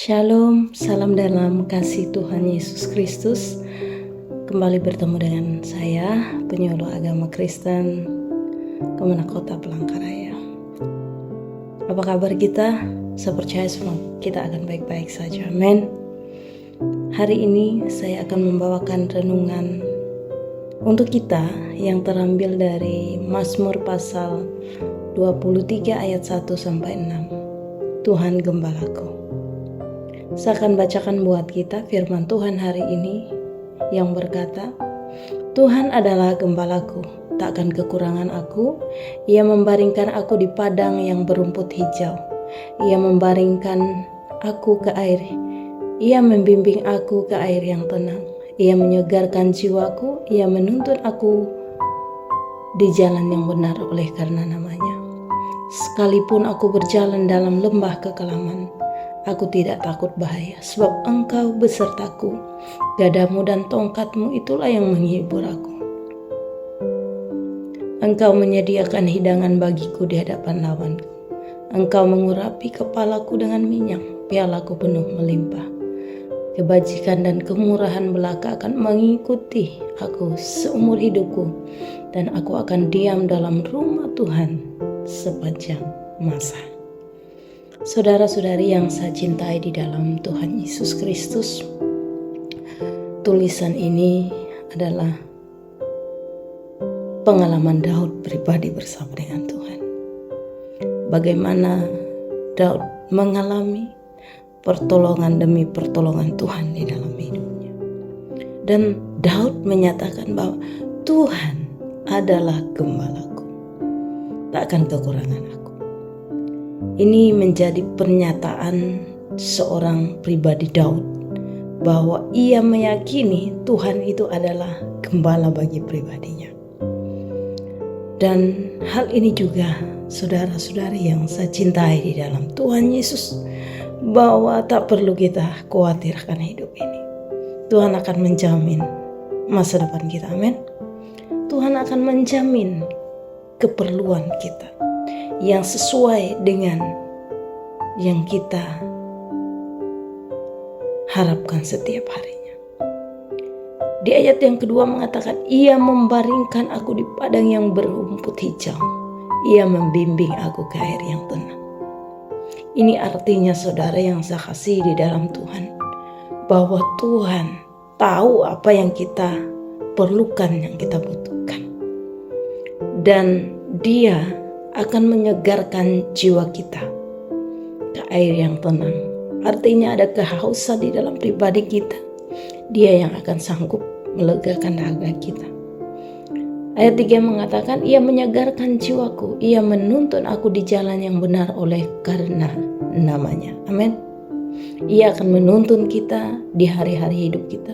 Shalom, salam dalam kasih Tuhan Yesus Kristus. Kembali bertemu dengan saya, penyuluh agama Kristen, Kemenak Kota Palangkaraya. Apa kabar kita? Saya percaya semua kita akan baik-baik saja, amin. Hari ini saya akan membawakan renungan untuk kita yang terambil dari Mazmur pasal 23 ayat 1-6. Tuhan Gembalaku. Saya akan bacakan buat kita firman Tuhan hari ini yang berkata, Tuhan adalah gembalaku, takkan kekurangan aku. Ia membaringkan aku di padang yang berumput hijau. Ia membaringkan aku ke air. Ia membimbing aku ke air yang tenang. Ia menyegarkan jiwaku. Ia menuntun aku di jalan yang benar oleh karena namanya. Sekalipun aku berjalan dalam lembah kekelaman, aku tidak takut bahaya, sebab Engkau besertaku. Gadamu dan tongkatmu itulah yang menghibur aku. Engkau menyediakan hidangan bagiku di hadapan lawanku. Engkau mengurapi kepalaku dengan minyak, pialaku penuh melimpah. Kebajikan dan kemurahan belaka akan mengikuti aku seumur hidupku, dan aku akan diam dalam rumah Tuhan sepanjang masa. Saudara-saudari yang saya cintai di dalam Tuhan Yesus Kristus, tulisan ini adalah pengalaman Daud pribadi bersama dengan Tuhan. Bagaimana Daud mengalami pertolongan demi pertolongan Tuhan di dalam hidupnya. Dan Daud menyatakan bahwa Tuhan adalah gembalaku, takkan kekurangan aku. Ini menjadi pernyataan seorang pribadi Daud bahwa ia meyakini Tuhan itu adalah gembala bagi pribadinya. Dan hal ini juga saudara-saudari yang saya cintai di dalam Tuhan Yesus, bahwa tak perlu kita khawatirkan hidup ini. Tuhan akan menjamin masa depan kita, amin. Tuhan akan menjamin keperluan kita yang sesuai dengan yang kita harapkan setiap harinya. Di ayat yang kedua mengatakan, Ia membaringkan aku di padang yang berumput hijau. Ia membimbing aku ke air yang tenang. Ini artinya saudara yang saya kasih di dalam Tuhan, bahwa Tuhan tahu apa yang kita perlukan, yang kita butuhkan. Dan Dia akan menyegarkan jiwa kita ke air yang tenang. Artinya ada kehausan di dalam pribadi kita, Dia yang akan sanggup melegakan dahaga kita. Ayat 3 mengatakan, Ia menyegarkan jiwaku, Ia menuntun aku di jalan yang benar oleh karena namanya. Amin. Ia akan menuntun kita di hari-hari hidup kita.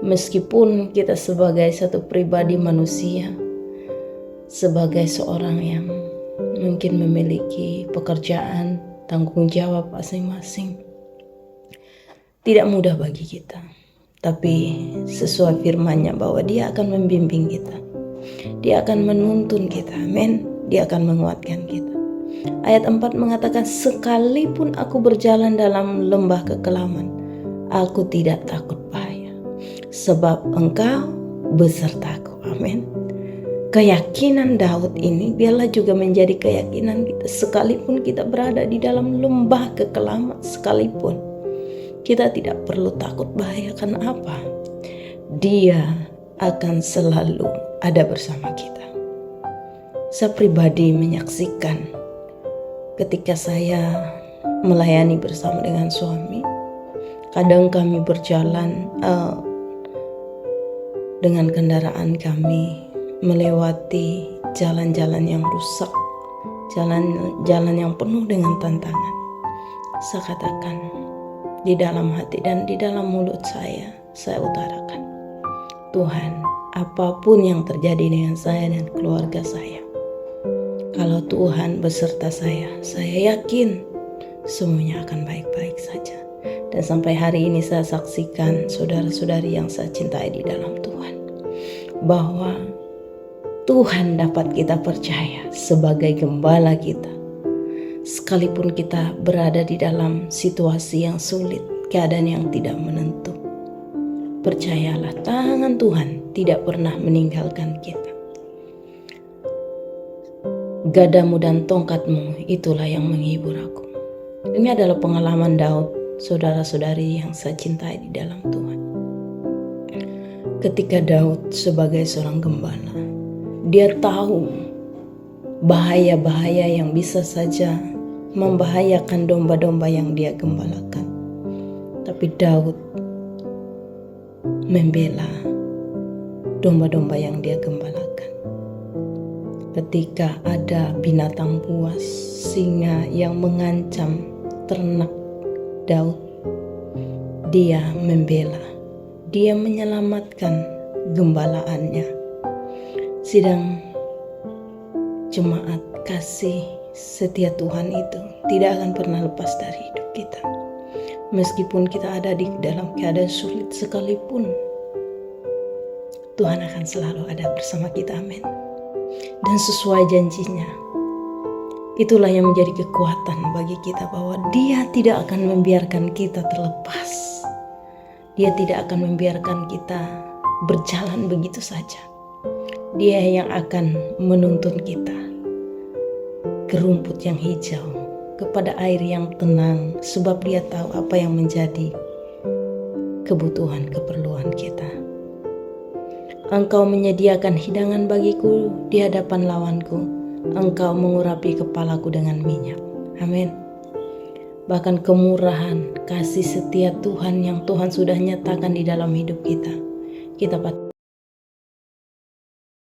Meskipun kita sebagai satu pribadi manusia, sebagai seorang yang mungkin memiliki pekerjaan, tanggung jawab masing-masing, tidak mudah bagi kita. Tapi sesuai firman-Nya bahwa Dia akan membimbing kita, Dia akan menuntun kita, amin. Dia akan menguatkan kita. Ayat 4 mengatakan, sekalipun aku berjalan dalam lembah kekelaman, aku tidak takut bahaya, sebab Engkau besertaku, amin. Keyakinan Daud ini biarlah juga menjadi keyakinan kita. Sekalipun kita berada di dalam lembah kekelaman sekalipun, kita tidak perlu takut bahaya. Karena apa? Dia akan selalu ada bersama kita. Saya pribadi menyaksikan ketika saya melayani bersama dengan suami, kadang kami berjalan dengan kendaraan kami melewati jalan-jalan yang rusak, jalan-jalan yang penuh dengan tantangan. Saya katakan di dalam hati dan di dalam mulut saya utarakan, Tuhan, apapun yang terjadi dengan saya dan keluarga saya, kalau Tuhan beserta saya yakin semuanya akan baik-baik saja. Dan sampai hari ini saya saksikan saudara-saudari yang saya cintai di dalam Tuhan, bahwa Tuhan dapat kita percaya sebagai gembala kita, sekalipun kita berada di dalam situasi yang sulit, keadaan yang tidak menentu. Percayalah, tangan Tuhan tidak pernah meninggalkan kita. Gadamu dan tongkatmu itulah yang menghibur aku. Ini adalah pengalaman Daud, saudara-saudari yang saya cintai di dalam Tuhan. Ketika Daud sebagai seorang gembala, dia tahu bahaya-bahaya yang bisa saja membahayakan domba-domba yang dia gembalakan. Tapi Daud membela domba-domba yang dia gembalakan. Ketika ada binatang buas, singa yang mengancam ternak Daud, dia membela. Dia menyelamatkan gembalaannya. Sidang jemaat kasih setia Tuhan itu tidak akan pernah lepas dari hidup kita. Meskipun kita ada di dalam keadaan sulit sekalipun, Tuhan akan selalu ada bersama kita, amin. Dan sesuai janjinya, itulah yang menjadi kekuatan bagi kita, bahwa Dia tidak akan membiarkan kita terlepas. Dia tidak akan membiarkan kita berjalan begitu saja. Dia yang akan menuntun kita ke rumput yang hijau, kepada air yang tenang, sebab Dia tahu apa yang menjadi kebutuhan, keperluan kita. Engkau menyediakan hidangan bagiku di hadapan lawanku. Engkau mengurapi kepalaku dengan minyak. Amin. Bahkan kemurahan, kasih setia Tuhan yang Tuhan sudah nyatakan di dalam hidup kita, kita patut